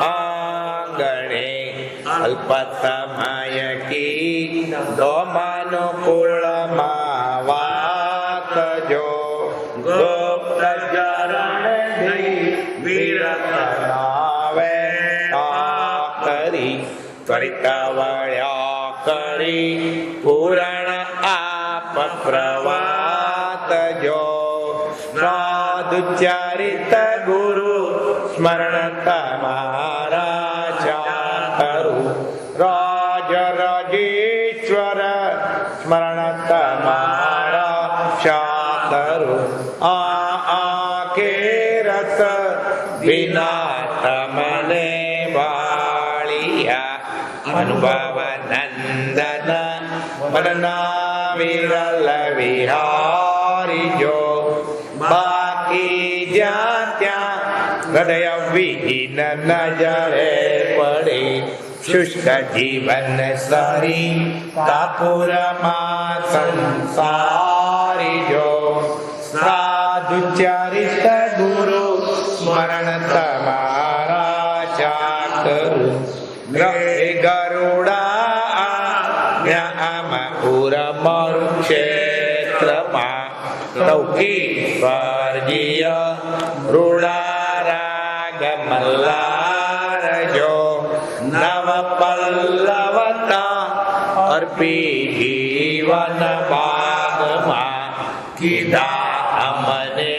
આંગણે અલ્પતમય કીધોમાનુકૂળમાં વાત જો ગુપ્ત ચરણ વિરતનાવે કરી ત્વરિત વળ્યા કરી પૂરણ આપ પ્રવાત જો સાધુચરિત ગુરુ સ્મરણ તમારા ચાકરું રાજ રાજેશ્વર સ્મરણ તમારા ચાકરું આકે રસ વિના તમને વાળિયા અનુભવ નંદન મનના વિરલ વિહારી જો બાકી જ્યાં ત્યાં હૃદય વિહીન નજરે પડે શુષ્ક જીવન સરી કાપુરમાં સંસારી જો સાધુ ચરિત ગુરુ સ્મરણ તમારા ચાકરું ગરુડા પુરમરુ ક્ષેત્રમાં લૌકી સ્વર્ગીય રૂડા રાગ મલ્લાર જો નવ પલ્લવતા અર્પી જીવન બાગમાં કીધા અમને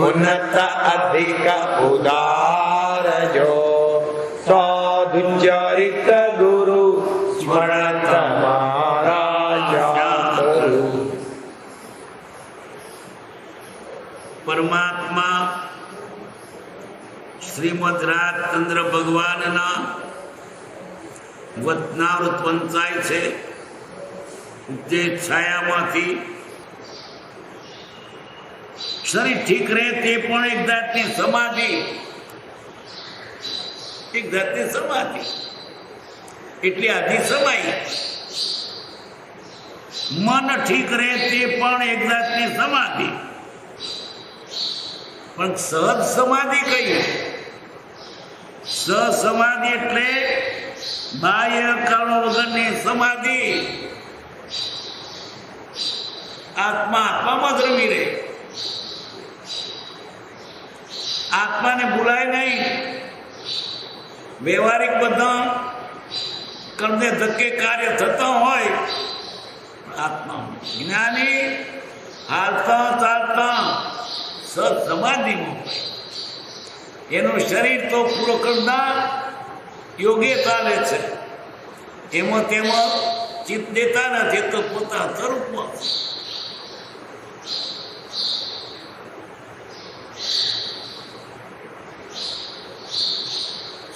ઉન્નત અધિક ઉદાર જો સાધુ ચરિત ગુરુ સ્મરણ તમારા ચાકરું. પરમાત્મા શ્રીમદ રાજચંદ્ર ભગવાનના વચનામૃત વંચાય છે જે છાયામાંથી શરીર ઠીક રહે તે પણ એક જાતની સમાધિ, એક જાતની સમાધિ એટલે આધી સમાઈ. મન ઠીક રહે તે પણ એક જાતની સમાધિ, પણ સહજ સમાધિ કહીએ. સહજ સમાધિ એટલે બાહ્ય કારણો વગરની સમાધિ. આત્મા આત્મામાં જ રમી રહે, આત્માને ભૂલાય નહીં. વ્યવહારિક બધા કર્મને ધક્કે કાર્ય થતા હોય, આત્મા જ્ઞાની હાલતા ચાલતા સત્સમાધિમાં એનું શરીર તો પૂરો કરતા યોગે ચાલે છે, એમાં તેમાં ચિત્ત દેતા નથી, તો પોતાના સ્વરૂપમાં.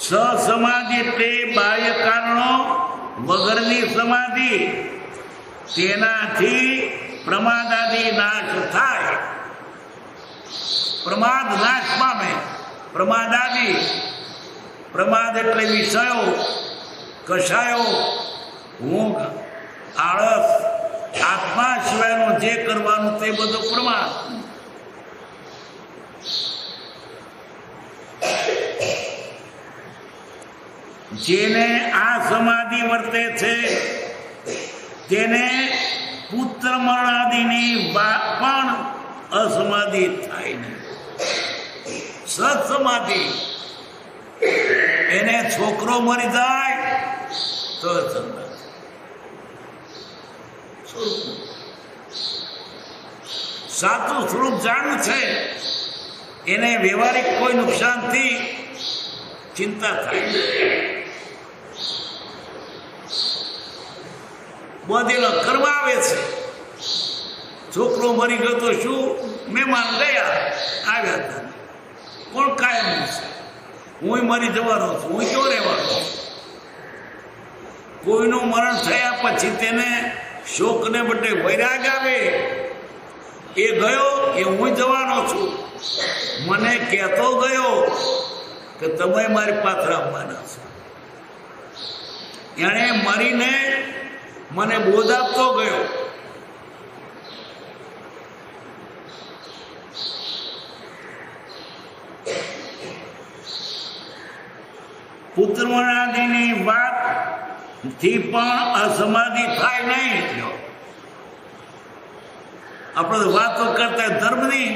સસમાધિ એટલે બાહ્ય કારણો વગરની સમાધિ. તેનાથી પ્રમાદાદી નાશ થાય, પ્રમાદ નાશ પામે. પ્રમાદાદી, પ્રમાદ એટલે વિષયો, કષાયો, ઊંઘ, આળસ, આત્મા સિવાયનું જે કરવાનું તે બધું પ્રમાદ. જેને આ સમાધિ વર્તે છે તેને પુત્ર મરણાદિની પણ અસમાધિ થાય નહીં. સત્સમાધિ એને છોકરો મરી જાય તો સાચું સ્વરૂપ જાણવું છે, એને વ્યવહારિક કોઈ નુકસાનથી ચિંતા થાય. બધેલો કરવા આવે છે. છોકરો મરી ગયો તો શું, મહેમાન ગયા આવ્યા હતા, કોણ કાયમ છે. હું મરી જવાનો છું, હું ક્યો રહેવાનો છું. કોઈનું મરણ થયા પછી તેને શોકને બદલે વૈરાગ આવે. એ ગયો એ હું જવાનો છું. મને કહેતો ગયો કે તમે મારી પાછળ આવવાના છો. એણે મરીને મને બોધ આપતો ગયો. પુત્રમણાદિની વાત થી પણ અસમાધિ થાય નહીં. આપણે વાતો કરતા ધર્મની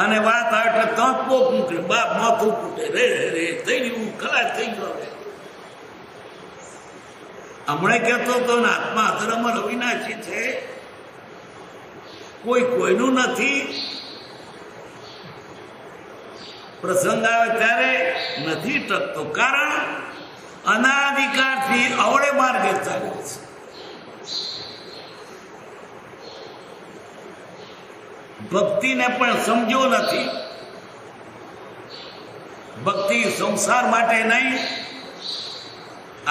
અને વાત આવે એટલે તો પોક મૂકે, બાપ માથું ફૂટે, રે રે થઈ ગયું, ખલાસ થઈ ગયો. હમણાં કહેતો હતો ને આત્મા અધર્મ અવિનાશી છે, કોઈ કોઈનું નથી. પ્રસંગ આવે ત્યારે નથી ટકતો, કારણ અનાધિકારથી અવળે માર્ગે ચાલ્યો છે. ભક્તિને પણ સમજ્યો નથી. ભક્તિ સંસાર માટે નહીં,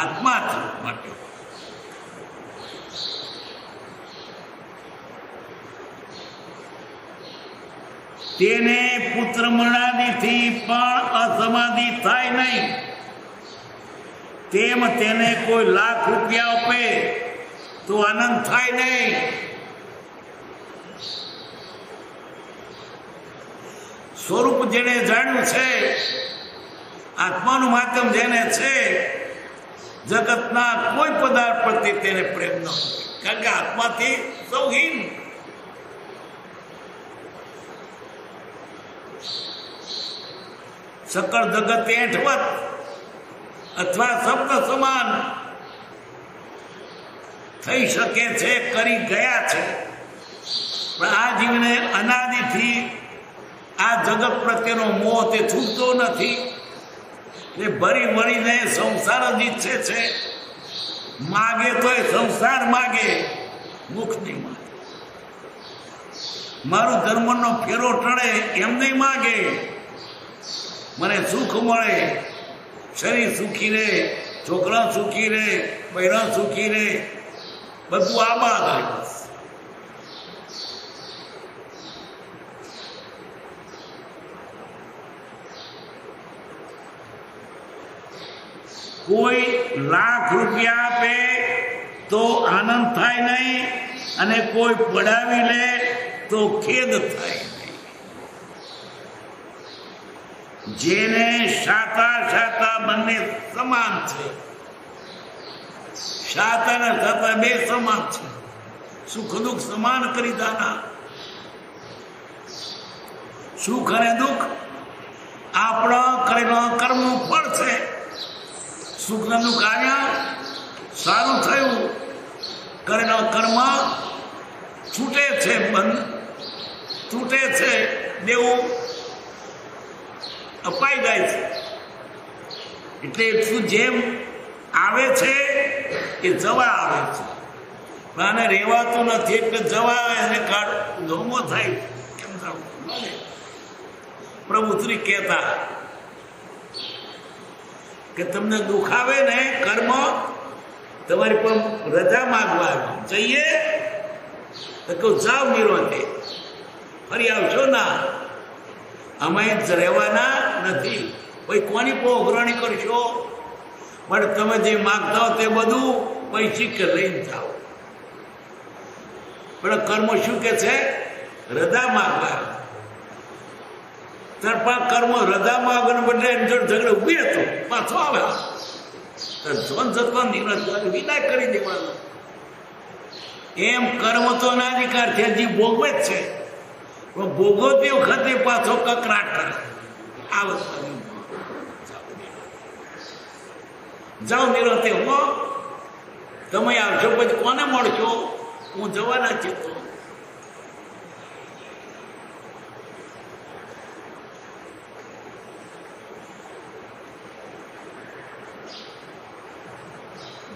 આત્મા માટે. તેને પુત્ર મરણાદિથી પણ અસમાધિ થાય નહીં. તેમ તેને કોઈ લાખ રૂપિયા આપે તો આનંદ થાય નહીં. સ્વરૂપ જેને જાણ્યું છે, આત્માનું માધ્યમ જેને છે, જગતના કોઈ પદાર્થ પ્રત્યે તેને પ્રેમ ન હોય, કારણ કે આત્માથી સૌહીન. સકળ જગત એઠવત અથવા શબ્દ સમાન થઈ શકે છે, કરી ગયા છે. પણ આ જીવને અનાદિથી આ જગત પ્રત્યેનો મોહ તે છૂટતો નથી. એ ભરી ભરીને સંસાર જ ઈચ્છે છે. માગે તો એ સંસાર માગે, મુખ નહીં માગે. મારું ધર્મનો ફેરો ટળે એમ નહીં માગે. મને સુખ મળે, શરીર સુખી રહે, છોકરા સુખી રહે, બહેરા સુખી રહે, બધું આમાં આવે. બસ કોઈ લાખ રૂપિયા આપે તો આનંદ થાય નહીં, અને કોઈ પડાવી લે તો ખેદ થાય. જેને શાતા શાતા બંને સમાન છે. શાતા ને શાતા બે સમાન છે. સુખ દુઃખ સમાન કરી દાના. સુખ અને દુઃખ આપણા કરેલા કર્મનું ફળ છે. સુખ ને દુઃખ આવ્યા, સારું થયું, કરેલા કર્મ છૂટે છે, બંધ છૂટે છે, દેવું અપાઈ જાય છે. એટલે એટલું જેમ આવે છે એ જવા આવે છે. આને રહેવાતું નથી એટલે જવા આવે અને ધોમો થાય. કેમ થવું? પ્રભુ શ્રી કહેતા કે તમને દુઃખ આવે ને કર્મ, તમારી પણ રજા માગવા જઈએ તો કહું જાવ નિરોધે, ફરી આવશો ના. અમે જ રહેવાના નથી. ભાઈ કોની પોઘરણી કરશો? પણ તમે જે માગતા હો તે બધું પૈસી કે લઈને જાઓ. પણ કર્મ શું કે છે? રજા માગવા. તરફા કર્મ રજા માગવાને બદલે ઝઘડો ઉભી હતો, પાછો આવે જોન જતવા વિદાય કરી દેવાનો. એમ કર્મ તો અનાધિકાર છે, હજી ભોગવે જ છે. ભોગવતી વખતે પાછો કકરાટ કરે. આ વસ્તુ જાઓ નિરોતે, હો તમે આવશો પછી કોને મળશો? હું જવાના છે. તો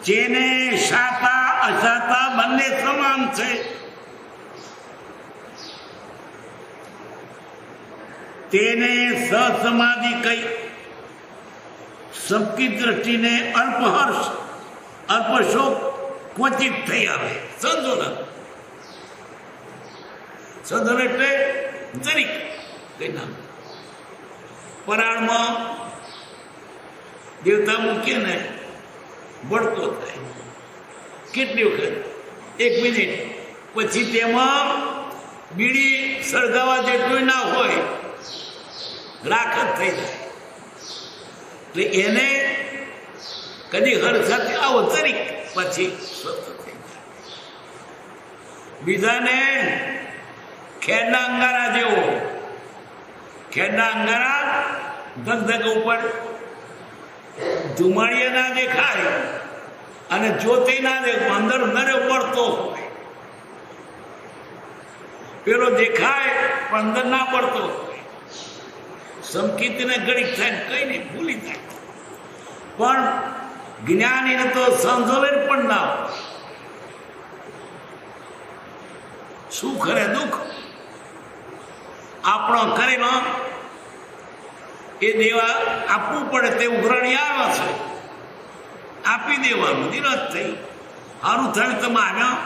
જેને શાતા અશાતા બંને સમાન છે. તેને સસમાધિ કઈ. સબકી દ્રષ્ટિને અલ્પ હર્ષ, અલ્પ શોક ક્વચિત થઈ આવે. સંતોલન. સંતોલન એટલે જરીક કઈ નામ. પરાળમાં દેવતા મૂકીએ ને ભડકો થાય. કેટલી વખત? 1 મિનિટ. પછી તેમાં બીડી સળગાવા જેટલું ના હોય, રાખ જ થઈ જાય. એટલે એને કદી હર્ષાથી આવો તરીક પછી સ્વસ્થ થઈ જાય. બીજાને ખેડના અંગારા જેવો, ખેડના અંગારા ધગધગ ઉપર ધુમાડીએ ના દેખાય અને જ્યોતિ ના દેખાય, અંદર નરે પડતો હોય. પેલો દેખાય પણ અંદર ના પડતો હોય. સંકિતને ઘડીક થાય કઈ નહીં ભૂલી જાય. પણ જ્ઞાનીને તો સંજોલે પણ ના હોય. સુખ અને દુઃખ આપણો કરેલો એ દેવા આપવું પડે તે ઉઘરાણી આવે છે, આપી દેવાનું. નિરજ થઈ સારું થયું તમે આવ્યા,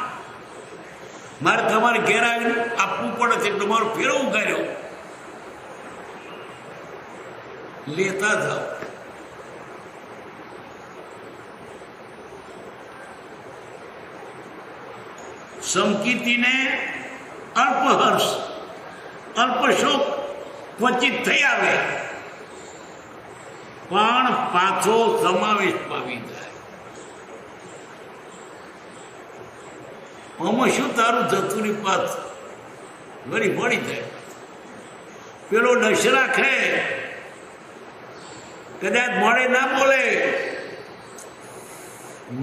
મારે તમારે ઘેર આવીને આપવું પડે છે એટલે મારો ફેરો ઉગાર્યો. લેતા જાઓ. સંકિતિને અલ્પ હર્ષ અલ્પ શોક ક્વચિત થઈ આવે, પણ પાછો સમાવેશ પામી જાય. આમાં શું તારું જતુરી પાથ વળી મળી જાય. પેલો નશ રાખે, કદાચ મળે ના બોલે,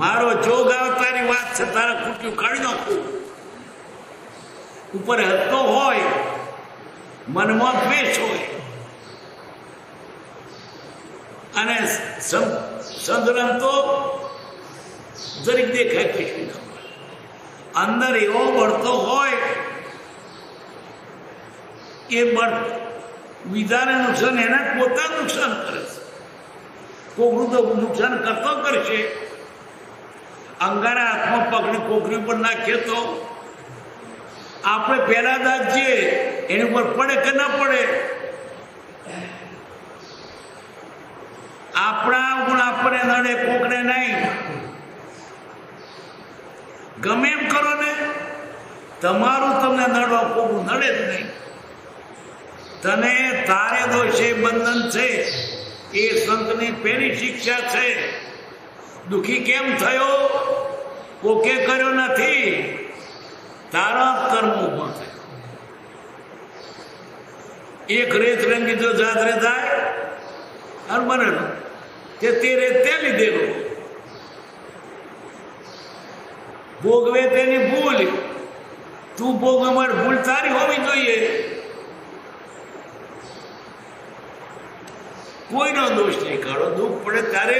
મારો જોગ આવે તારી વાત છે, તારા કુટ્યું કાઢી નાખું. ઉપર હસતો હોય, મનમાં દ્વેષ હોય, અને સંગ્રામ તો દરેક દેખાય કશું ના મળે. અંદર એવો બળતો હોય એ બળ બીજાને નુકસાન એના પોતાને નુકસાન કરે છે. કોકરું તો નુકસાન કરતો કરશે. અંગારા હાથમાં પકડી કોકરી પર નાખીએ તો આપણે પહેલા દાદ છીએ એની ઉપર પડે કે ના પડે. આપણા ગુણ આપણે નડે, કોકને નહીં. ગમે એમ કરો ને, તમારું તમને નડવા કોકનું નડે જ નહીં. તને તારે દોષે બંધન છે એ સંતની પહેલી શિક્ષા છે. દુઃખી કેમ થયો? કોકે કર્યો નથી, તારા કર્મ ઉભા થયો. એક રેત રંગી જો જાદરે થાય અને બને તે રેત તે લીધેલો, ભોગવે તેની ભૂલ. તું ભોગ, અમારી ભૂલ તારી હોવી જોઈએ. કોઈનો દોષ નહીં કાઢો. દુઃખ પડે ત્યારે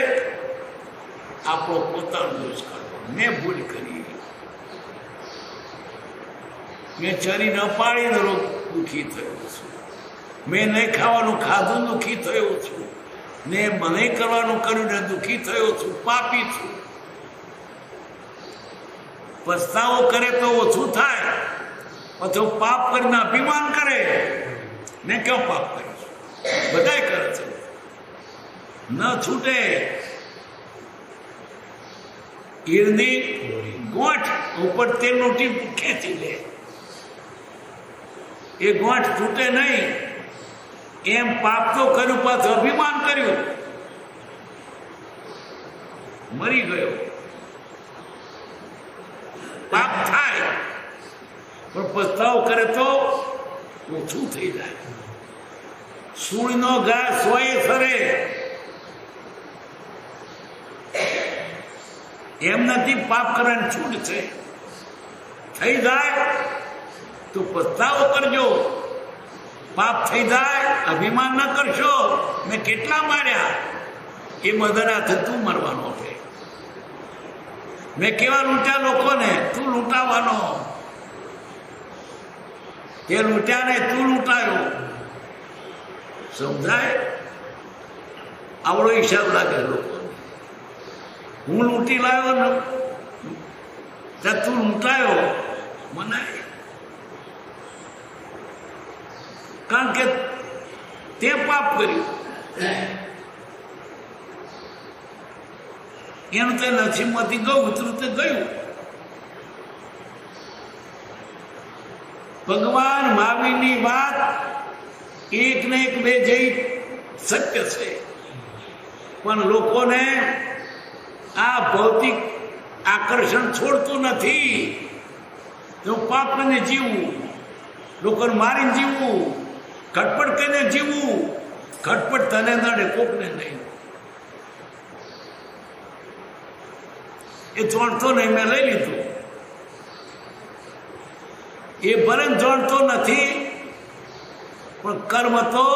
આપણો પોતાનો દોષ કાઢો. મેં ભૂલ કરી, મેં ચરી ન પાડીને દુઃખી થયો છું, મેં નહીં ખાવાનું ખાધું દુઃખી થયો છું, ને મને કરવાનું કર્યું ને દુઃખી થયો છું, પાપી છું. પસ્તાવો કરે તો ઓછું થાય, અથવા પાપ કરીને અભિમાન કરે ને ક્યાં પાપ કરીશું? બધાય કરે છે, ન છૂટે. ઈરની ગોઠ ઉપર તેલનું ટીપું ખેંચી લે, એ ગોઠ છૂટે નહીં. એમ પાપ તો કર્યું, પાછું અભિમાન કર્યું, મરી ગયો. પાપ થાય પણ પસ્તાવો કરે તો ઓછું થઈ જાય. સૂળનો ઘા સોએ સરે એમ નથી. પાપ કરવાની છૂટ છે. થઈ જાય તો પસ્તાવો કરજો. પાપ થઈ જાય અભિમાન ન કરશો. મેં કેટલા માર્યા એ બધા હાથે તું મરવાનો છે. મેં કેવા લૂંટ્યા લોકોને, તું લૂંટાવાનો. તે લૂંટ્યા ને તું લૂંટાયો. સમજાય? આવડો હિસાબ લાગે લોકો. હું લૂંટી લાવ્યો ને ત્યાં તું લૂંટાયો મનાય. કારણ કે તે પાપ કર્યું, એનું તે નસીબમાંથી ગયું, ઉતરું તે ગયું. ભગવાન મહાવીરની વાત એક ને એક બે જઈ સત્ય છે, પણ લોકોને આ ભૌતિક આકર્ષણ છોડતું નથી. તો પાપ કરીને જીવવું, લોકોને મારીને જીવવું, ખટપટ કરીને જીવવું, ખટપટ તને નડે કોકને નહીં. એ જાણતો નહીં, મેં લઈ લીધું. એ ભલે જાણતો નથી, પણ કર્મ તો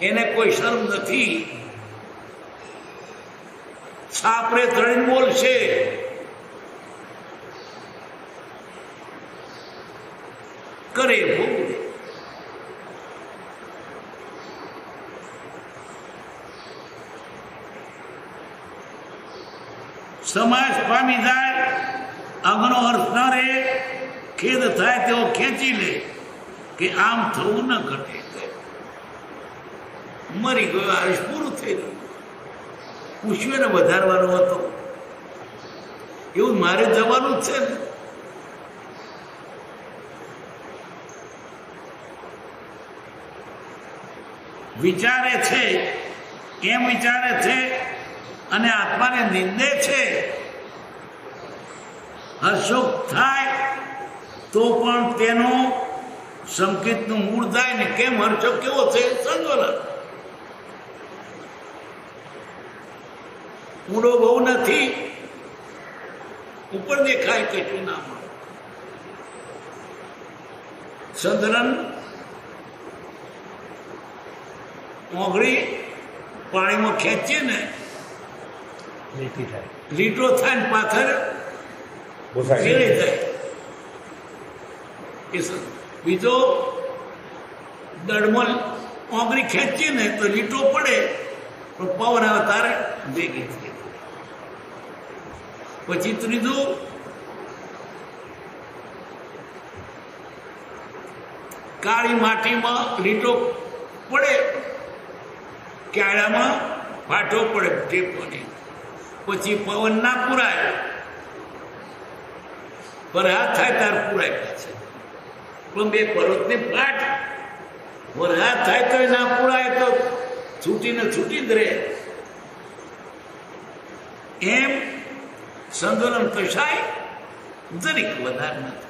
એને કોઈ શરમ નથી. છાપરે ત્રણ બોલશે, કરે ભોગવે. સમાજ પામી જાય, આગનો અર્થ ન રહે, ખેદ થાય તેઓ ખેંચી લે કે આમ થવું ન ઘટે. મરી ગયો, આયુષ પૂરું થઈ ગયું. પૂછ્યું ને વધારવાનો હતો, એવું મારે જવાનું જ છે ને. વિચારે છે એમ વિચારે છે અને આત્માને નિંદે છે. હર્ષોક થાય તો પણ તેનું સંકેતનું મૂળ થાય ને. કેમ હર્ષોક કેવો છે? સંતોલન. ઊંડો બહુ નથી, ઉપર દેખાય કેટલું ના મળે. સંતોલન ઓગળી પાણીમાં ખેંચીએ ને લીટો થાય ને પાથર ફેરી જાય. બીજો દળમાં ઓગળી ખેંચીએ ને તો લીટો પડે, પણ પવન આવે તારે ભેગી થઈ. પછી ત્રીજું કાળી માટીમાં લીટો પડે, ક્યારામાં ફાટો પડે ટેપોની. પછી પવન ના પુરાય, પર હાથ થાય તાર પુરાય પાછળ. પણ બે પર્વતની ફાટ વરસાદ થાય તો ના પુરાય તો છૂટીને છૂટી જ રહે. એમ સંતુલન કશાય જરીક વધારે નથી.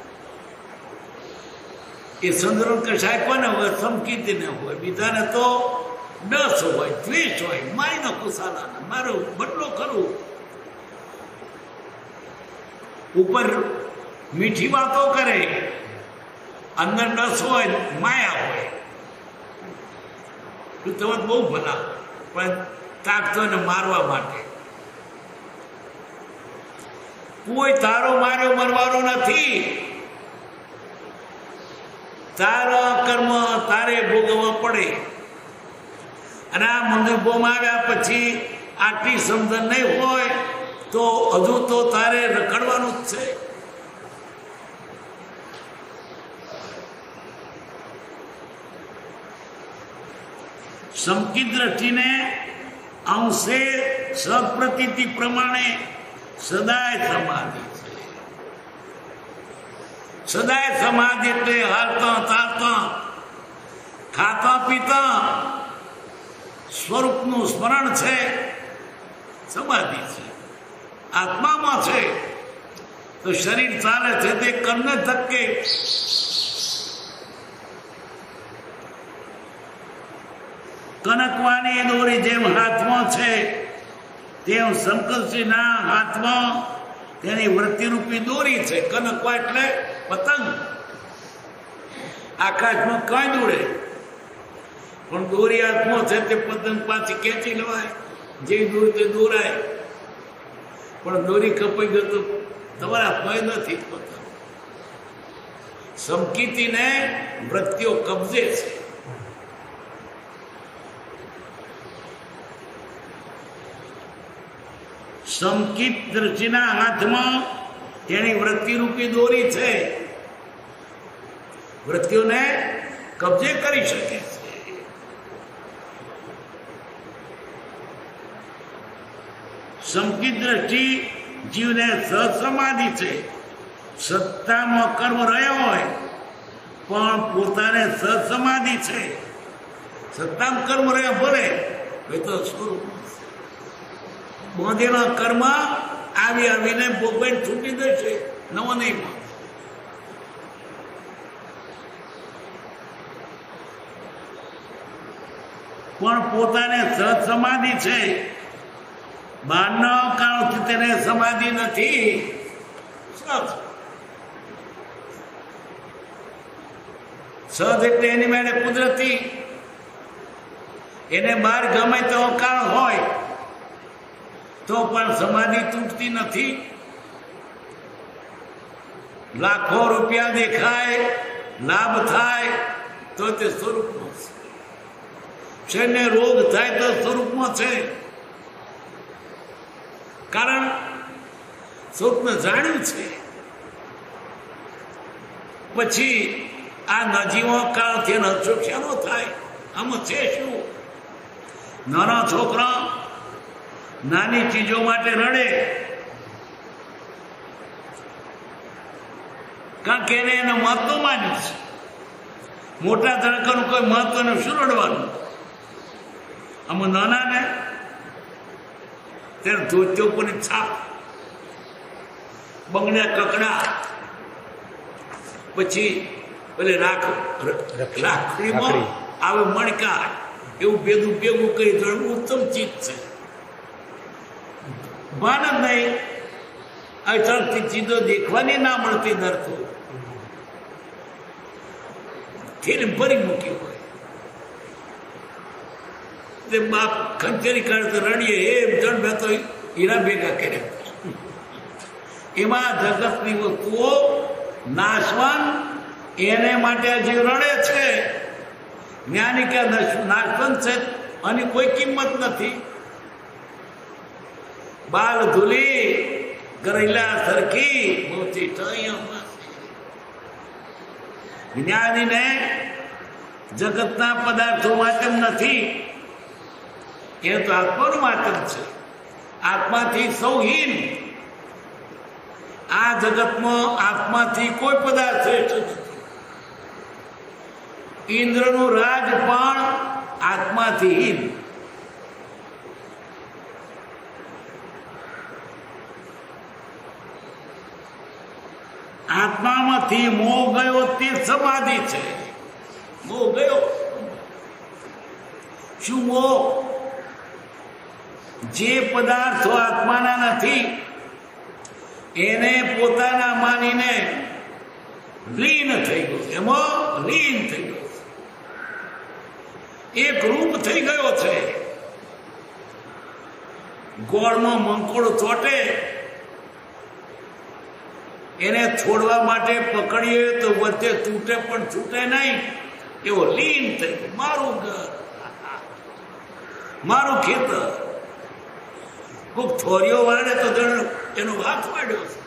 એ સંતુલન કશાય કોને હોય? સમકીતીને હોય. બીજાને તો ડસ હોય, દ્વેષ હોય, મારી નાખું સાલાને, મારું બદલો કરું. ઉપર મીઠી વાતો કરે, અંદર ડસ હોય, માયા હોય. તમે બહુ ભલા, પણ તાકતો એને મારવા માટે. કોઈ તારો માર્યો મરવાનો નથી. તારા કર્મ તારે ભોગવવા પડે. અને આ મંદિરમાં આવ્યા પછી આટલી સમજણ નહીં હોય તો હજુ તો તારે રખડવાનું જ છે. સંકિત દ્રષ્ટિને અંશે સપ્રતીતિ પ્રમાણે સદાય સમાધિ છે. સદાય સમાધિ એટલે હાલતા ચાલતા ખાતા પીતા સ્વરૂપનું સ્મરણ છે, સમાધિ છે. આત્મામાં છે તો શરીર ચાલે છે તે કર્મને ધક્કે. કનકવાની દોરી જેમ હાથમાં છે તેમ શંકરસિંહના હાથમાં તેની વૃત્તિરૂપી દોરી છે. કનકવા એટલે પતંગ. આકાશમાં કાંઈ દોડે, પણ દોરી હાથમાં છે તે પતંગ પાછી ખેંચી લેવાય. જે દોરી તે દોરાય, પણ દોરી કપાઈ ગયો તો તમારા હાથમાં નથી પતંગ. સમકીતીને વૃત્તિઓ કબજે છે. સંકિત દ્રષ્ટિના હાથમાં તેની વૃત્તિરૂપી દોરી છે. વૃત્તિઓને કબજે કરી શકે છે. સંકિત દ્રષ્ટિ જીવને સહસમાધિ છે. સત્તામાં કર્મ રહ્યો હોય પણ પોતાને સહસમાધિ છે. સત્તામાં કર્મ રહ્યા ભલે એ તો સ્વરૂપ બાંધેલા કર્મ આવી આવીને ભોગવાઈને છૂટી જશે, નવો નહીં મળે. પણ પોતાને સહજ સમાધિ છે, બહારના કારણથી તેને સમાધિ નથી. સહજ એટલે એની મેળે કુદરતી, એને બહાર ગમે તો કારણ હોય તો પણ સમાધિ તૂટતી નથી. લાખો રૂપિયા દેખાય, લાભ થાય તો તે સ્વરૂપમાં છે ને રોગ થાય તો સ્વરૂપમાં છે. કારણ સ્વરૂપને જાણ્યું છે. પછી આ નજીવો કાળથી નશો થાય. આમાં છે શું? નાના છોકરા નાની ચીજો માટે રડે, કારણ કે એને એનું મહત્વ માન્યું છે. મોટા ધડકાનું કોઈ મહત્વ ને શું રડવાનું? આમાં નાના ને ત્યારે ધોત્યો પણ છાપ, બંગડા કકડા, પછી પેલે રાખડીમાં આવે મણકા, એવું ભેગું કરી તો ઉત્તમ ચીજ છે. ભાન જ નહીં. અચળતી ચીજો દેખવાની ના મળતી ડરતો થેલી ભરી મૂકી હોય તે બાપ ખંચેરી કાઢે તો રડીએ એમ જણ બે તો હીરા ભેગા કર્યા. એમાં જગતની વસ્તુઓ નાશવાન, એને માટે જે રડે છે જ્ઞાની કે નાશવંત છે, આની કોઈ કિંમત નથી. બાલ ધૂલી ગરેલા સરખી મોતી જ્ઞાનીને જગતના પદાર્થો માધ્યમ નથી, એ તો આત્માનું માધ્યમ છે. આત્માથી સૌ હીન. આ જગતમાં આત્માથી કોઈ પદાર્થ શ્રેષ્ઠ નથી. ઇન્દ્રનું રાજ પણ આત્માથી હીન. આત્મામાંથી મોહ ગયો તે સમાધિ છે. મોહ ગયો. શું મોહ? જે પદાર્થો આત્માના નથી એને પોતાના માનીને લીન થઈ ગયો, એમાં લીન થઈ ગયો, એક રૂપ થઈ ગયો છે. ગોળમાં મંકોડો ચોટે, એને છોડવા માટે પકડીએ તો વચ્ચે તૂટે પણ છૂટે નહીં, એવો લીન થઈ ગયો. મારું ઘર, મારું ખેતર. કોઈક થોરીઓ વાળે તો એનો હાથ વાળ્યો છે.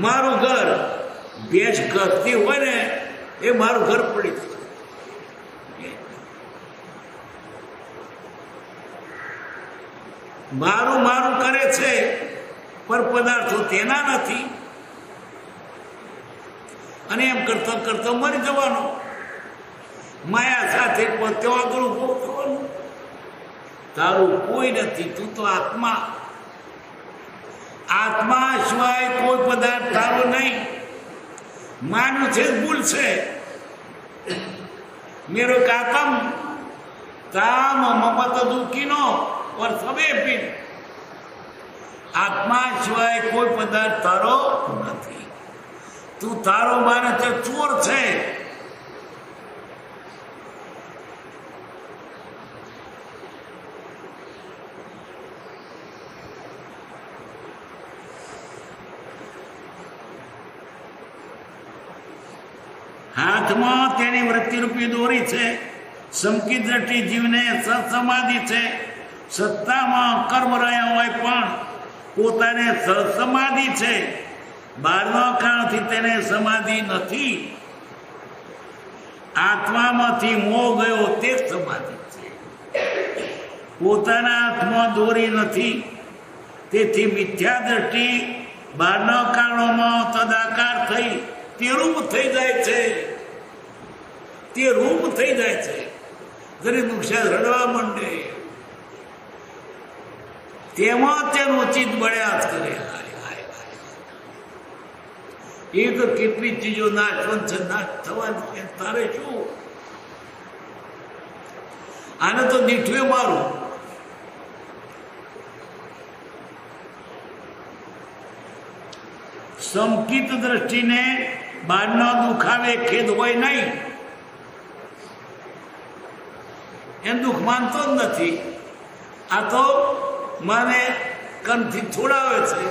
મારું ઘર, ભેંસ ઘરતી હોય ને એ મારું ઘર પડી ગયું. મારું મારું કરે છે પણ પદાર્થો તેના નથી, અને એમ કરતા કરતા મરી જવાનું. માયા સાથે ત્યાં આગળ ઉભો થવાનું. તારું કોઈ નથી, તું તો આત્મા. આત્મા સિવાય કોઈ પદાર્થ તારો નહીં. માન્યું છે ભૂલ છે. મેરો કાતમ તામ મમત દુઃખીનો और सबे पीन. આત્મા સિવાય કોઈ પદાર્થ તારો નથી. તું તારો માને તો ચોર છે. હાથમાં તેની વૃત્તિરૂપી દોરી છે. સમકી દ્રષ્ટિ જીવને સત્સમાધિ છે. સત્તામાં કર્મ રહ્યા હોય પણ પોતાને સત્સમાધિ છે. બહારના કારણથી તેને સમાધિ નથી. આત્મામાંથી મોહ ગયો તે સમાધિ છે. પોતાના હાથમાં દોરી નથી, તેથી મિથ્યા દ્રષ્ટિ બહારના કારણોમાં તદાકાર થઈ તે રૂપ થઈ જાય છે. તે રૂપ થઈ જાય છે. જરી નુકસાન રડવા માંડે, તેમાં તેનું ચિત્ત બળ્યા જ કરે. એ તો કેટલી ચીજો નાશવંત છે, નાશ થવા જોઈએ. તારે શું? આને તો દીઠું મારું. સંકિત દ્રષ્ટિને બહારનો દુખાવે ખેદ હોય નહીં, એમ દુઃખ માનતો જ નથી. આ તો મને કંઠથી છોડાવે છે,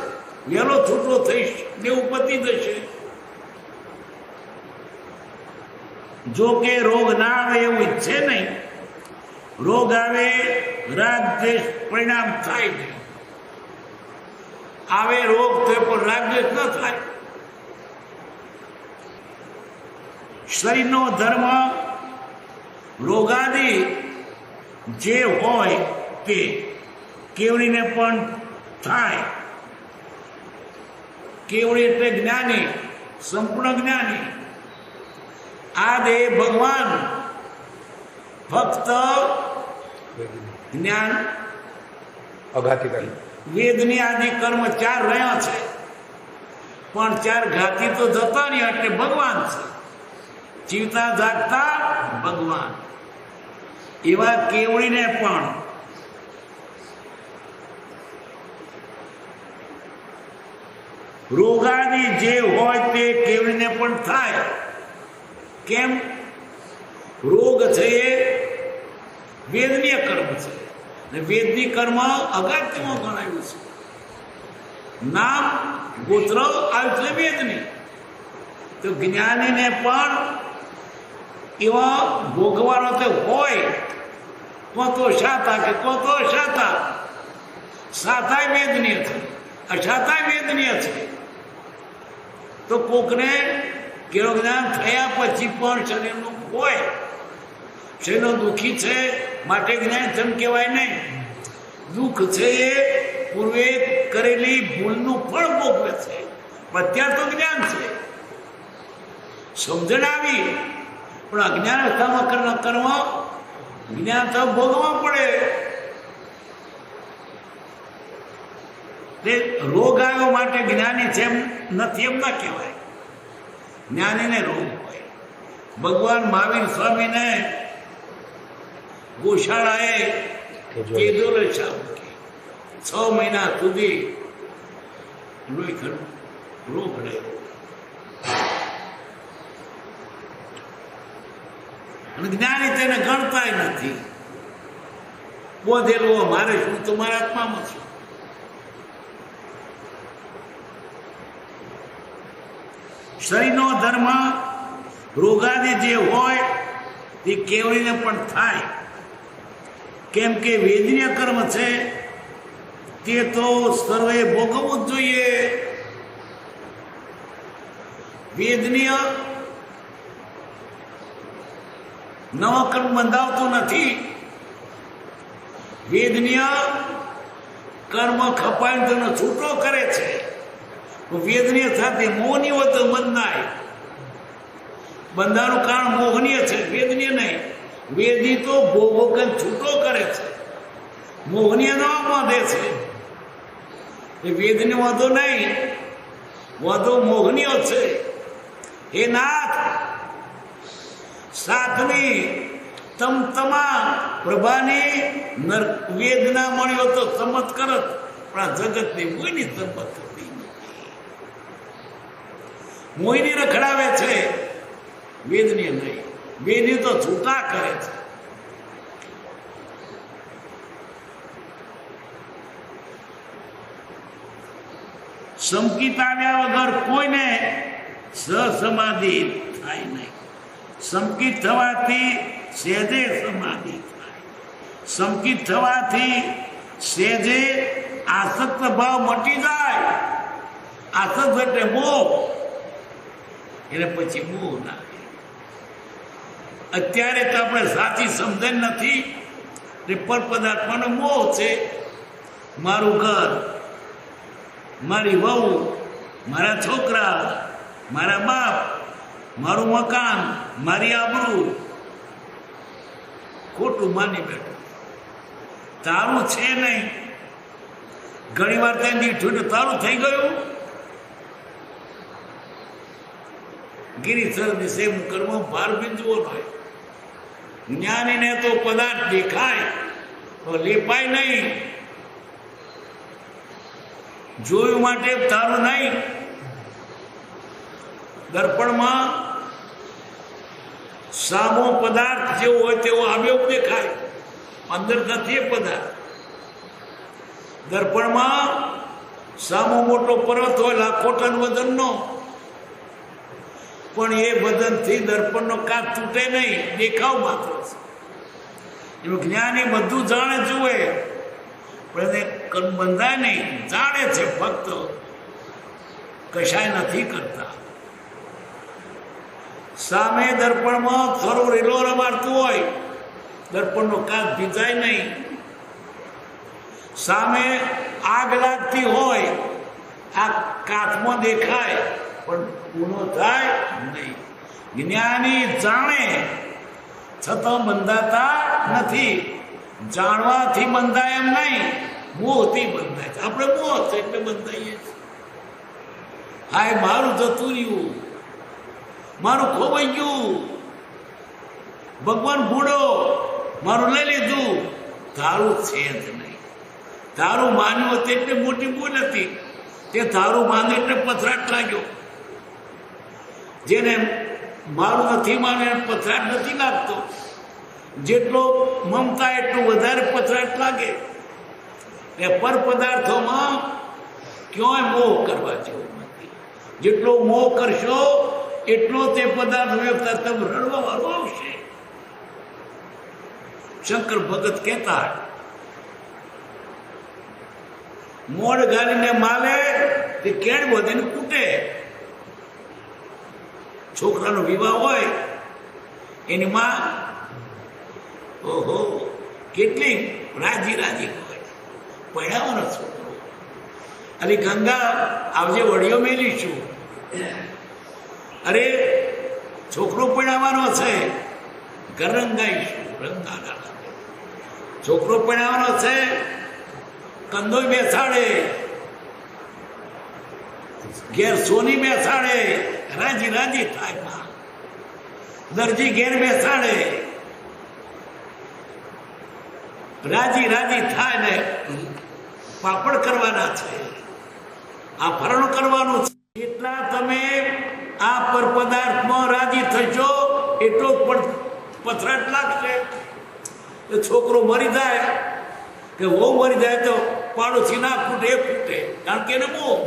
વહેલો છૂટો થઈશ, દેવું પતી જશે. જો કે રોગ ના આવે એવું ઈચ્છે નહીં. રોગ આવે, રાગ દ્વેષ પરિણામ થાય નહીં. આવે રોગ તો પણ રાગ દ્વેષ ન થાય. શરીરનો ધર્મ રોગાદી જે હોય તે કેવડીને પણ થાય. કેવડી એટલે જ્ઞાની, સંપૂર્ણ જ્ઞાની. આ દેહ ભગવાન ફક્ત જ્ઞાન અઘાતી વેદની આદિ કર્મ 4 રહ્યા છે, પણ 4 ઘાતી તો જતા નહીં. એટલે ભગવાન છે, જીવતા જાગતા ભગવાન. એવા કેવડીને પણ રોગાદી જે હોય તે કેવડીને પણ થાય. કેમ? રોગ છે એ વેદનીય કર્મ છે, ને વેદની કર્મ અગત્યમાં ગણાયું છે. નામ ગોત્ર એટલે વેદની. તો જ્ઞાનીને પણ એવા ભોગવાનો તો હોય, તો શાતા કે તો શાતા. શાતાય વેદનીય છે, અશાતાય વેદનીય છે. તો કોકને કેળો જ્ઞાન થયા પછી પણ શરીરનું હોય, શરીરનો દુઃખી છે માટે જ્ઞાન તેમ કહેવાય નહીં. દુઃખ છે એ પૂર્વે કરેલી ભૂલનું ફળ ભોગવે છે. અત્યારે તો જ્ઞાન છે, સમજણ આવી, પણ અજ્ઞાન અવસ્થામાં કર્મ જ્ઞાન તો ભોગવવા પડે. રોગ આવ્યો માટે જ્ઞાની છે એમ નથી, એમ ના કહેવાય. જ્ઞાનીને રોગ હોય. ભગવાન મહાવીર સ્વામીને ગોશાળાએ કેદોલ છા મૂકી. 6 મહિના સુધી રોગ રહ્યો. અને જ્ઞાની તેને ગણતાય નથી. બોધેલું મારે શું, તમારા આત્મામાં છું. શરીરનો ધર્મ રોગાદી જે હોય તે કેવડીને પણ થાય. કેમ કે વેદનીય કર્મ છે તે તો સર્વે ભોગવવું જ જોઈએ. વેદનીય નવા કર્મ બંધાવતું નથી. વેદનીય કર્મ ખપાઈને તેનો છૂટો કરે છે. વેદનીય સાથે મોહનીય હોય તો બંધાય. બંધાનું કારણ મોહનીય છે, વેદનીય નહીં. વેદી તો ભોગો કે છૂટો કરે છે, મોહનીય ન બાંધે છે. એ વેદની વાંધો નહીં, વાંધો મોહનીય છે. હે નાથ, સાથની તમતમા પ્રભાની વેદના મળ્યો તો સંમત કરત, પણ આ જગતની કોઈની સંમત થતી નથી. મોહિની રખડાવે છે, વેદની નહીં. વેદી તો છૂટા કરે છે. સંકિત આવ્યા વગર કોઈને સસમાધિ થાય નહીં. સંકિત થવાથી સહેજે સમાધિ થાય. સંકિત થવાથી સહેજે આસક્ત ભાવ મટી જાય. આસક્ત એટલે મોહ, એટલે પછી મોહ ના. અત્યારે તો આપણે સાચી સમજણ નથી. પર પદાર્થનો મોહ છે. મારું ઘર, મારી વહુ, મારા છોકરા, મારા બાપ, મારું મકાન, મારી આબરૂ, ખોટું માની બેઠો. તારું છે નહીં. ઘણી વાર ત્યાં દીઠું તો તારું થઈ ગયું. ગિરિસર નિષેમ કર્મ ભાર બિંદુઓ થાય. જ્ઞાનીને તો પદાર્થ દેખાય તો લેપાય નહીં. જોયું માટે તારું નહીં. દર્પણમાં સામો પદાર્થ જેવો હોય તેવો આવ્યો દેખાય, અંદર નથી એ પદાર્થ. દર્પણમાં સામો મોટો પર્વત હોય લાખો ટન વજનનો, પણ એ વજનથી દર્પણનો કાચ તૂટે નહીં, દેખાવ માત્ર છે. એનું જ્ઞાની બધું જાણે જુએ પણ એને બંધાય નહીં. જાણે છે ફક્ત, કશાય નથી કરતા. સામે દર્પણમાં ખરો રેલો રમાડતું હોય, દર્પણનો કાચ ભીજાય નહીં. સામે આગ લાગતી હોય, આ કાચમાં દેખાય પણ પૂર્ણ થાય નહીં. જ્ઞાની જાણે છતાં બંધાતા નથી. જાણવાથી બંધાય એમ નહીં, મોહથી બંધાય છે. આપણે મોહ છે એટલે બંધાઈએ છીએ. હાય મારું જતું રહ્યું, મારું ખોવાઈ ગયું, ભગવાન ભૂડો મારું લઈ લીધું. તારું છે જ નહીં. તારું માન્યું હતું એટલે મોટી ભૂલ હતી. તે તારું માન્યું એટલે પથરાટ લાગ્યો. જેને મારું નથી માને પથરાટ નથી લાગતો. જેટલો મમતા એટલું વધારે પથરાટ લાગે. એ પર પદાર્થોમાં ક્યાંય મોહ કરવા જેવું નથી. જેટલો મોહ કરશો એટલો તે પદાર્થ વ્યક્ત તમે રડવા વાળો આવશે. શંકર ભગત કહેતા, મોડ ગાલીને માલે તે કેળ બધીને કૂટે. છોકરાનો વિવાહ હોય, એની માં ઓહો કેટલી રાજી રાજી હોય, પહેણાવાનો છોકરો. અરે ગંગા આવજે, વડીઓ મેલીશું. અરે છોકરો પહેણાવાનો છે, ઘર રંગાઈશું. રંગા છોકરો પહેણાવાનો છે, કંદોય બેસાડે, ઘેર સોની બેસાડે, રાજી રાજી થાય. દરજી ઘેર બેસાડે, રાજી રાજી થાય ને પાપડ કરવાના છે, આ ફરણ કરવાનું છે. એટલા તમે આ પર પદાર્થમાં રાજી થશો એટલો પણ પથરાટ લાગશે. છોકરો મરી જાય કે વહુ મરી જાય તો પાડોશી ના ફૂટે એ ફૂટે, કારણ કે એને મોહ.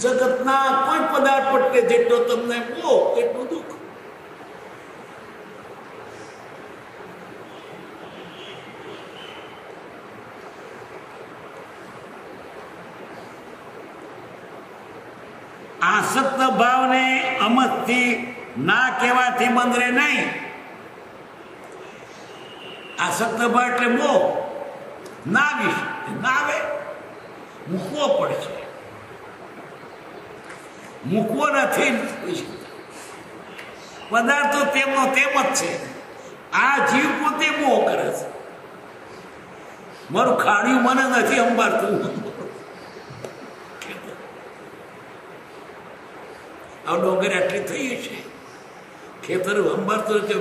જગતના કોઈ પદાર્થ પ્રત્યે જેટલો તમને મોહ એટલું દુઃખ. આસક્ત ભાવને અમતથી ના કહેવાથી બંધરે નહીં. આસક્ત ભાવ એટલે મોહ. ના આવીશ, ના આવે, મૂકવો પડશે. મૂકવો નથી. પદાર્થો તેમનો તેમ જ છે. આ જીવ પોતે મોહ કરે છે. મારું ખાડ્યું મને નથી અંબારતું. આ ડોંગર આટલી થઈ છે, ખેતર અંબારતો છે,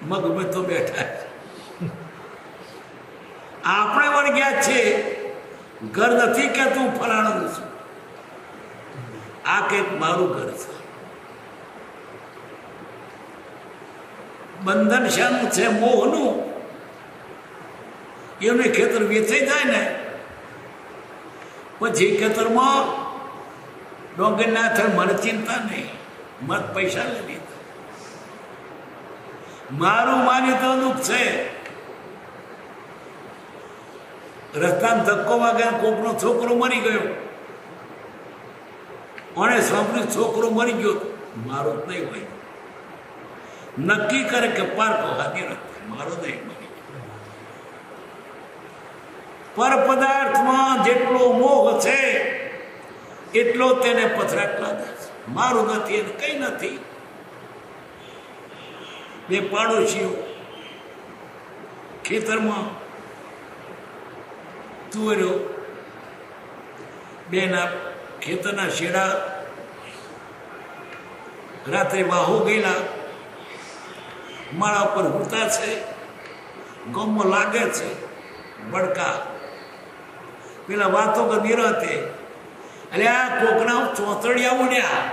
મગ મેં તો બેઠા છે. આપણે વળગ્યા છે. ઘર નથી કે તું ફલાણું છું. આ કંઈક મારું ઘર છે. બંધન શાનું છે? મોહનું. એમને ખેતર વેચાઈ જાય ને પછી ખેતરમાં ડોંગર ના થાય, મને ચિંતા નહીં, મત પૈસા લઈ લીધા. મારું માન્યું તો દુઃખ છે. રસ્તામાં ધક્કો વાગે, કોકનો છોકરો મરી ગયો, અને સાંભળ્યું છોકરો મરી ગયો, મારો જ નહીં હોય. નક્કી કરે કે પારકો હાથી રસ્તે મારો નહીં મરી. પર પદાર્થમાં જેટલો મોહ છે એટલો તેને પથરાટ લાગે છે. મારું નથી એને કઈ નથી. બે પાડોશીઓ ખેતરમાં તુવેરો, બેના ખેતરના શેડા રાત્રે વાહો ગયેલા, માળા ઉપર હુતા છે, ગમમાં લાગે છે બડકા, પેલા વાતો કરી રહેતે, અરે આ કોકના ચોતડિયા ઉડ્યા,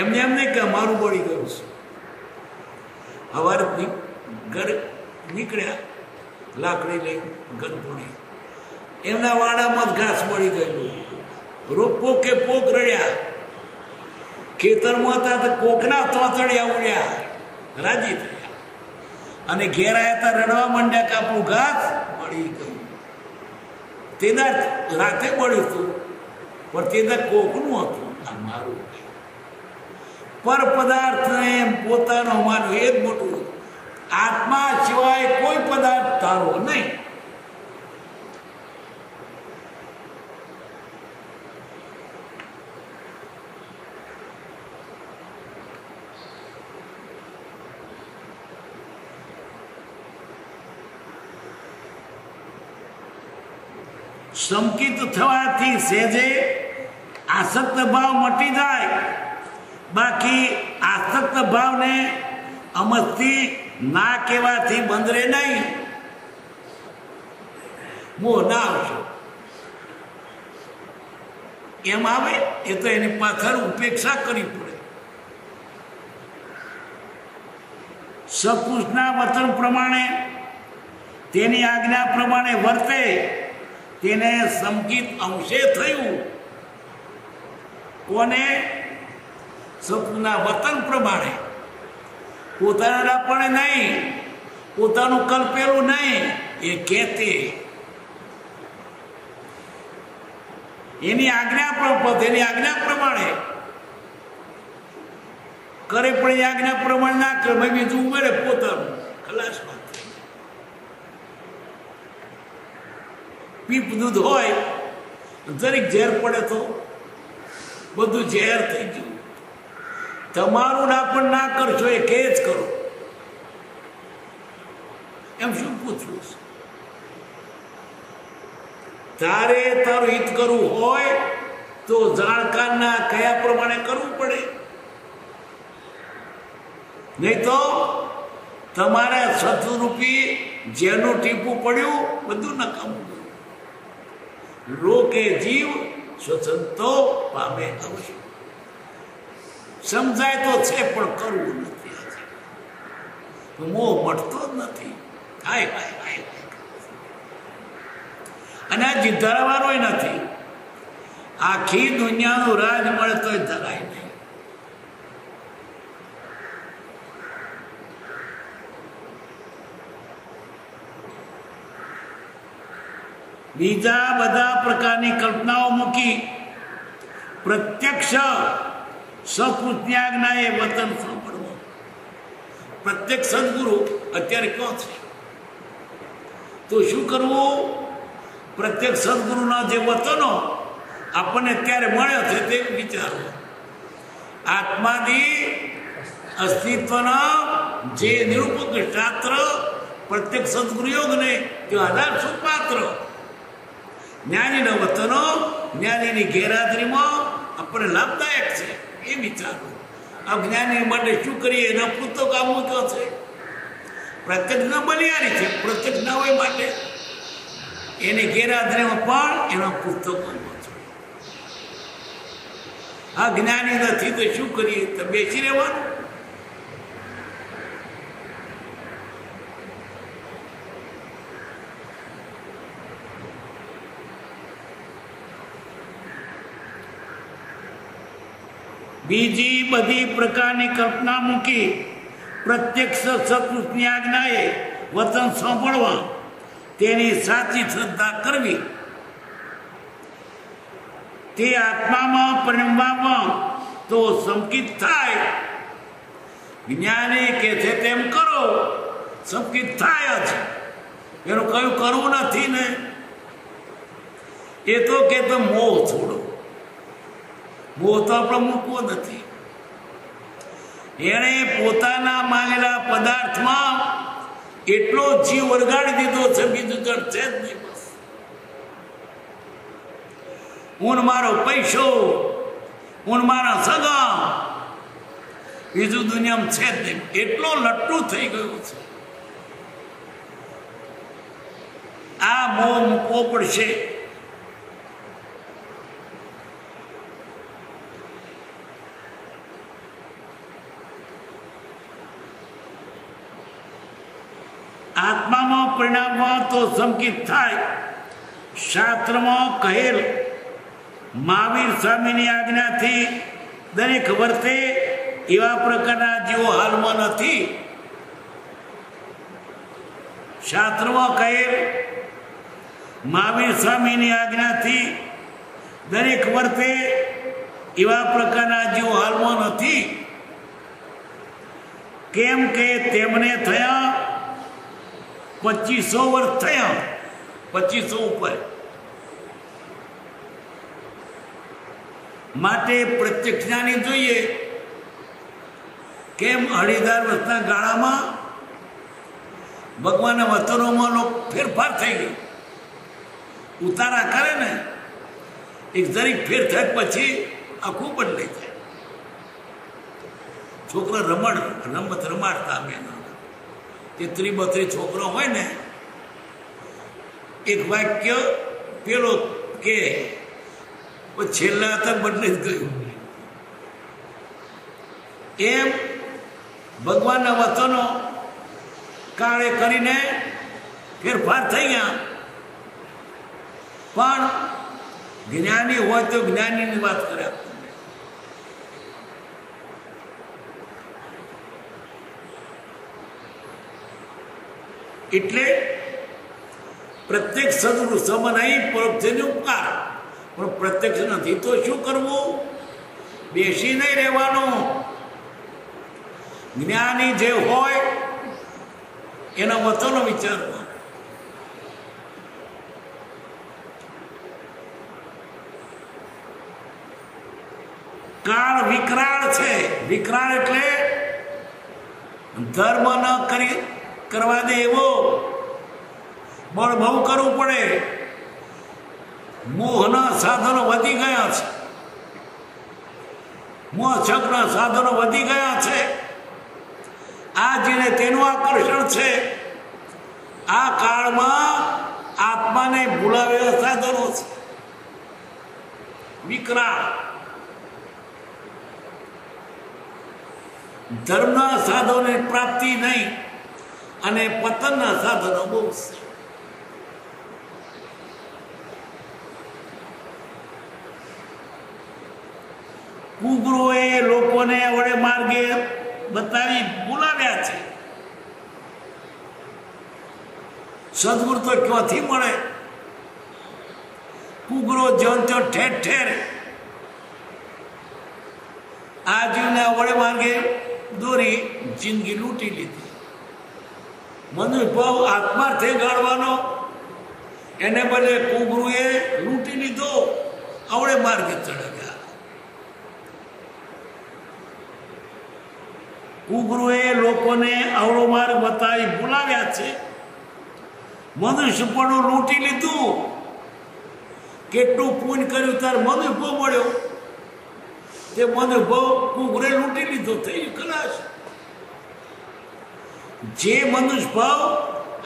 એમને એમ નહીં કે મારું બળી ગયું છે. સવારે ઘર નીકળ્યા લાકડી લઈ ગનપુણી, એમના વાડામાં જ ઘાસ મળી ગયેલું, રોપો કે પોક રડ્યા, ખેતરમાં હતા તો કોકના તોતડિયા ઉડ્યા, રાજી થયા અને ઘેર આવ્યા હતા રડવા માંડ્યા કે આપણું ઘાસ મળી ગયું. તેના રાતે મળ્યું હતું પણ તેના કોકનું હતું, આ મારું. પર પદાર્થને પોતાનો માનો એ જ મોટું. આત્મા સિવાય કોઈ પદાર્થ તારો નહીં. સંકિત થવાથી સહેજે આસક્ત ભાવ મટી જાય, બાકી આસક્ત ભાવને અમસ્તી ના કહેવાથી બંધરે નહીં. મોહ ના આવશે એમ આવે એ તો એની પાછળ ઉપેક્ષા કરવી પડે. સપુરુષના વચન પ્રમાણે તેની આજ્ઞા પ્રમાણે વર્તે તેને સંકિત અંશે થયું. કોને? સપના વતન પ્રમાણે, પોતાના પણ નહીં, પોતાનું કલ્પેલું નહીં, એ કહેતે એની આજ્ઞા પ્રમાણે કરે, પણ એ આજ્ઞા પ્રમાણે ના કરે, ભાઈ બીજું ઉમેરે પોતાનું, ખલાસ વાત. પીપ દૂધ હોય જરીક ઝેર પડે તો બધું ઝેર થઈ ગયું. તમારું ના પણ ના કરશો એ કે જ કરો, એમ શું પૂછવું છે? તારે તારું હિત કરવું હોય તો જાણકારના કયા પ્રમાણે કરવું પડે, નહીં તો તમારા શત્રુરૂપી જેનું ટીપું પડ્યું બધું નકામું. રોકે જીવ સ્વતંત્રો પામે અવશ્ય. સમજાય તો છે પણ કરવું નથી. મોહ મટતો જ નથી. અને આ જીત ધરાવવાનો નથી. આખી દુનિયાનું રાજ મળે તોય ધરાય નહીં. બીજા બધા પ્રકારની કલ્પનાઓ મૂકી પ્રત્યક્ષ સપુરુષની આજ્ઞાએ વતન સાંભળવું. પ્રત્યક્ષ સદગુરુ અત્યારે ક્યાં છે? તો શું કરવું? પ્રત્યક્ષ સદગુરુના જે વતનો આપણને અત્યારે મળ્યો છે તે વિચારવું. આત્માદી અસ્તિત્વના જે નિરૂપક શાસ્ત્ર પ્રત્યક્ષ સદગુરુ યોગને જો આધાર સુપાત્ર જ્ઞાનીના વતનો જ્ઞાનીની ગેરહાજરીમાં આપણને લાભદાયક છે એ વિચારો. આ જ્ઞાની માટે શું કરીએ? એના પૂરતો કામ મૂક્યો છે. પ્રત્યક્ષ ના બલિયારી છે, પ્રત્યક્ષ ના હોય માટે એની ગેરહાજરીમાં પણ એના પૂરતો કામ છે. આ જ્ઞાની નથી તો શું કરીએ? તો બેસી રહેવાનું. બીજી બધી પ્રકારની કલ્પના મૂકી પ્રત્યક્ષ સપુરુષની આજ્ઞાએ વચન સાંભળવા, તેની સાચી શ્રદ્ધા કરવી, તે આત્મામાં પરિણમવામાં તો સંકિત થાય. જ્ઞાની કે છે તેમ કરો, સંકિત થાય જ. એનું કયું કરવું નથી ને. એ તો કે મોહ છોડો. મોહ તો આપણે મૂકવો નથી. એણે પોતાના માગેલા પદાર્થમાં એટલો જીવ વળગાડી દીધો છે, બીજું જણ છે જ નહીં. બસ હું મારો પૈસો, હું મારા સગા, બીજું દુનિયામાં છે જ નહીં. એટલો લટ્ટુ થઈ ગયો છે. આ મોહ મૂકવો પડશે. આત્મામાં પરિણામમાં તો સંકિત થાય. શાસ્ત્રમાં કહેલ મહાવીર સ્વામીની આજ્ઞાથી દરેક વર્તે એવા પ્રકારના જીવો હાલમાં નથી. શાસ્ત્રમાં કહેલ મહાવીર સ્વામીની આજ્ઞાથી દરેક વર્તે એવા પ્રકારના જીવો હાલમાં નથી. કેમ કે તેમને થયા 2500 વર્ષ થયા, 2500 ઉપર. માટે પ્રત્યક્ષ જ્ઞાની જોઈએ. કેમ 2,500 વર્ષના ગાળામાં ભગવાનના વચનોમાં ફેરફાર થઈ ગયો. ઉતારા કરે ને, એક જરીક ફેર થાય પછી આખું બદલાઈ જાય. છોકરા રમત રમાડતા અમે તે 32 છોકરો હોય ને, એક વાક્ય પેલો કે છેલ્લા હતા બદલી જ ગયું. એમ ભગવાનના વચનો કાળે કરીને ફેરફાર થઈ ગયા. પણ જ્ઞાની હોય તો જ્ઞાનીની વાત કરે. એટલે પ્રત્યક્ષ સદગુરુ સમનાઈ પરોક્ષ ઉપકાર. પણ પ્રત્યક્ષ નથી તો શું કરવું? બેસી નહીં રહેવાનું. જ્ઞાની જે હોય એના વચનો વિચારવા. કાળ વિકરાળ છે. વિકરાળ એટલે ધર્મ ન કરવા દે એવો. બળ બહુ કરવું પડે. મોહના સાધનો વધી ગયા છે. મોહના સાધનો વધી ગયા છે. આ જેને તેનું આકર્ષણ છે. આ કાળમાં આત્માને ભૂલાવેલા સાધનો છે વિકરાળ. ધર્મના સાધનોની પ્રાપ્તિ નહીં અને પતનના સાધનો બહુ છે. કુગુરુએ લોકોને વડે માર્ગે બતાવી બોલાવ્યા છે. સદગુરુ તો ક્યાંથી મળે? કુગુરો જ્યાં ત્યાં ઠેર ઠેર આ જીવને વડે માર્ગે દોરી જિંદગી લૂંટી લીધી. મનુભાવ આત્માર્થે ગાળવાનો એને બદલે કુગુરુએ લૂંટી લીધો, અવળે માર્ગે ચડાવ્યા. કુગુરુએ લોકોને અવળો માર્ગ બતાવી બોલાવ્યા છે. મનુષ્ય પણ લૂંટી લીધું. કેટલું પુણ્ય કર્યું તાર મનુભાવ મળ્યો, તે મનુભાવ કુગુરે લૂંટી લીધો, થઈ ખલાસ. જે મનુષ્ય ભાવ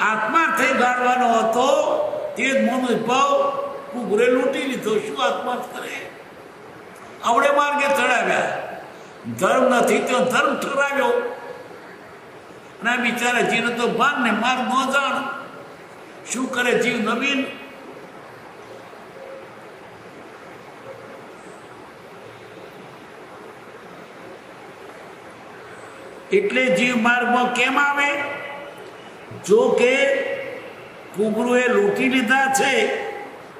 આત્માર્થે ગાળવાનો હતો તે જ મનુષ્ય ભાવ કુગુરે લૂંટી લીધો. શું આત્માર્થ કરે? અવળે માર્ગે ચડાવ્યા. ધર્મ નથી તો ધર્મ ઠરાવ્યો. અને બિચારા જીવને તો ભાન ને માર્ગ ન જાણ. શું કરે જીવ? નવીન એટલે જીવ માર્ગમાં કેમ આવે? જો કે કુગુરુએ લૂંટી લીધા છે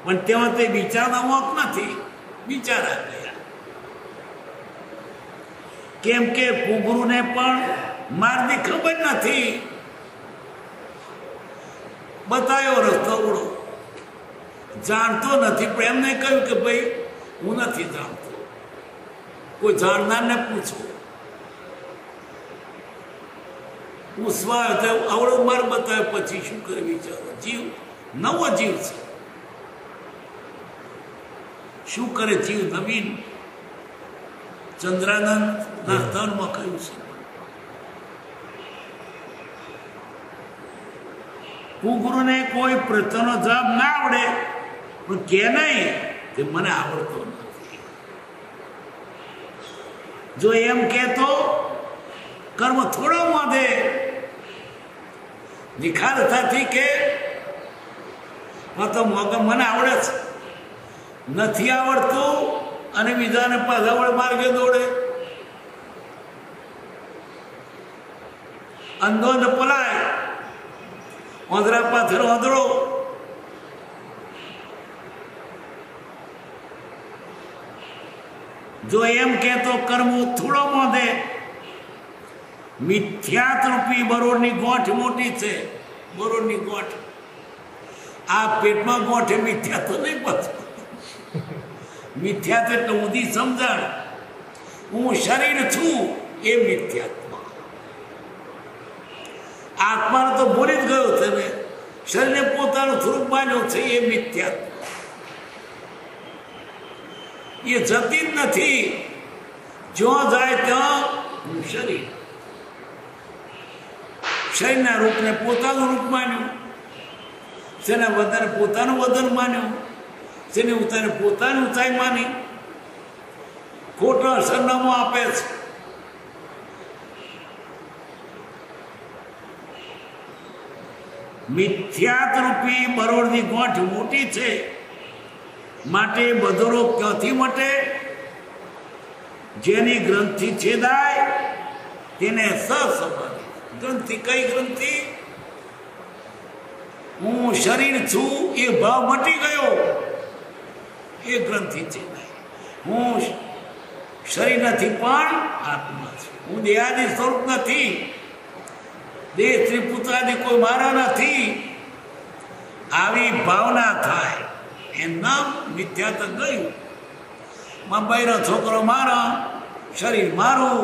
પણ તેમાં તે બિચારા મોત નથી, બિચારા ગયા. કેમ કે કુગુરુને પણ માર્ગની ખબર નથી. બતાવ્યો રસ્તો ઉડો, જાણતો નથી. પણ એમને કહ્યું કે ભાઈ હું નથી જાણતો, કોઈ જાણનારને પૂછો. હું સ્વાર્થ આવડો માર બતાવે પછી શું કરે વિચારો. જીવ નવો જીવ છે. શું કરે જીવ? નવીન ચંદ્રાનંદ ના સ્થાનમાં કહ્યું છે, કુગુરુને કોઈ પ્રશ્નનો જવાબ ના આવડે પણ કે નહીં કે મને આવડતો નથી. જો એમ કહેતો કર્મ થોડો વાંધે નિખારતાથી કે તો મને આવડે છે, નથી આવડતું અને બીજાને પાછળ માર્ગે દોડે. અંધો ને પલાય, વાંદરા પાછળ વાંદરો. જો એમ કહેતો કર્મ થોડો મોંધે, મિથ્યાત રૂપી બરોડની ગોઠ મોટી છે. બરોડની ગોઠ આ પેટમાં ગોઠે મિથ્યા તો નહીં પાછું. મિથ્યાત એટલે ઊંધી સમજણ. હું શરીર છું એ મિથ્યાત્મા. આત્માને તો ભૂલી જ ગયો છે ને, શરીરને પોતાનું સ્વરૂપ માન્યો છે એ મિથ્યાત્મા. એ જતી જ નથી. જ્યાં જાય ત્યાં હું શરીર. શરીરના રૂપને પોતાનું રૂપ માન્યું, તેના વદન પોતાનું વદન માન્યું, તેને ઉતારે પોતાની ઊંચાઈ માની, ખોટો સરનામું આપે છે. મિથ્યાત રૂપી બરોડની ગોઠ મોટી છે, માટે બધો રોગ ક્યાંથી મટે? જેની ગ્રંથિ છેદાય તેને સસમાધિ. ગ્રંથિ કઈ ગ્રંથિ? હું શરીર છું એ ભાવ મટી ગયો, એ ગ્રંથિ છેદાય. હું શરીર નથી પણ આત્મા છું. હું દેહાદી સ્વરૂપ નથી. દેહ સ્ત્રી પુત્રાદિ કોઈ મારા નથી. આવી ભાવના થાય એમ નામ મિથ્યાત ગયું. બૈરો છોકરો મારો, શરીર મારું,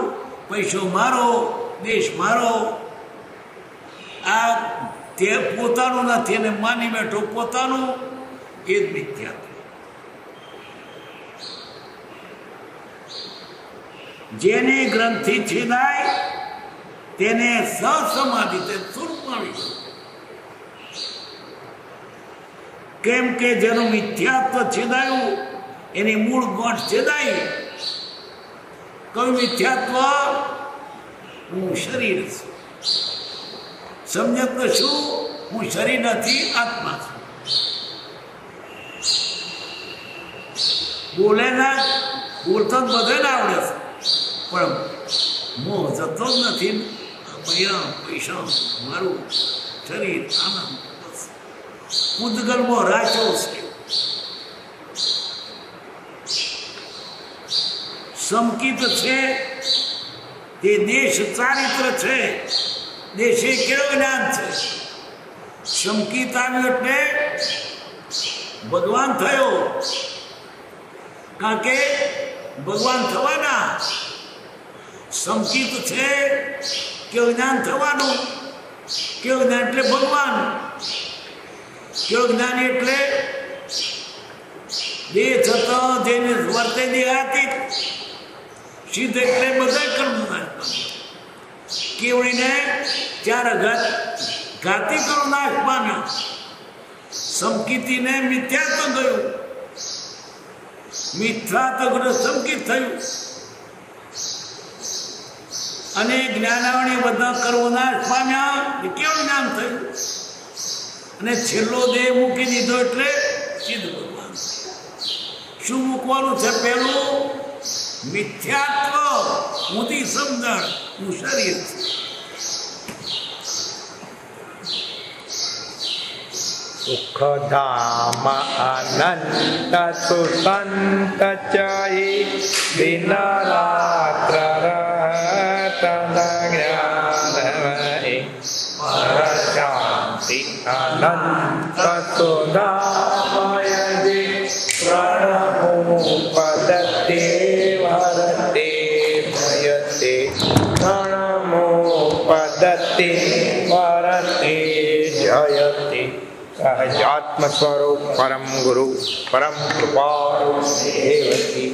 પૈસો મારો, દેશ મારો. આ તે પોતાનું નથી અને માની બેઠો પોતાનું, એ જ મિથ્યાત. જેને ગ્રંથિ છેદાય તેને સસમાધિ, તે સ્વરૂપ આવી ગયું. કેમ કે જેનું મિથ્યાત્વ છેદાયું એની મૂળ ગોઠ છેદાઈ. કયું મિથ્યાત્વ? હું શરીર છું. સમજત તો શું? હું શરીર નથી, આત્મા છું. બોલે ના બોલતો બધાને આવડે છે, પણ મોહ જતો જ નથી. પૈસા મારું શરીર, આનંદ ઉદગલમાં રાખ્યો છે. સંકિત છે તે દેશ ચારિત્ર છે. દેશે કેવું જ્ઞાન છે? સંકિત આવ્યો એટલે ભગવાન થયો. કારણ કે ભગવાન થવાના. સંકિત છે કેવું જ્ઞાન થવાનું. કેવું જ્ઞાન એટલે ભગવાન. કેવું જ્ઞાન એટલે દેહ થતો જેને વર્તે દેહાતી સિદ્ધ એટલે બધા કર્મ. કેવડીને ચાર ઘાતી કરો નાશ પામ્યો. સંકિતિને મિથ્યાત્વ ગયું. મિથ્યાત્વ સંકિત થયું અને જ્ઞાનાવણી બધા કર્મો નાશ પામ્યા. કેવું જ્ઞાન થયું? અને છેલ્લો દેહ મૂકી દીધો એટલે સિદ્ધ ભગવાન. શું મૂકવાનું છે? પેલું મિથ્યાત્વ, ઊંધી સમજણ, હું શરીર છું. સુખધામ અનંત સુસંત ચાહી દિન રાત્ર રતન જ્ઞાનમય શાંતિ અનંત સુધામય જે પ્રણમો પદતે વરતે ભયતે પ્રણમો પદ वदति परते जयति आत्म स्वरूप परम गुरु परम कृपालु देवकी।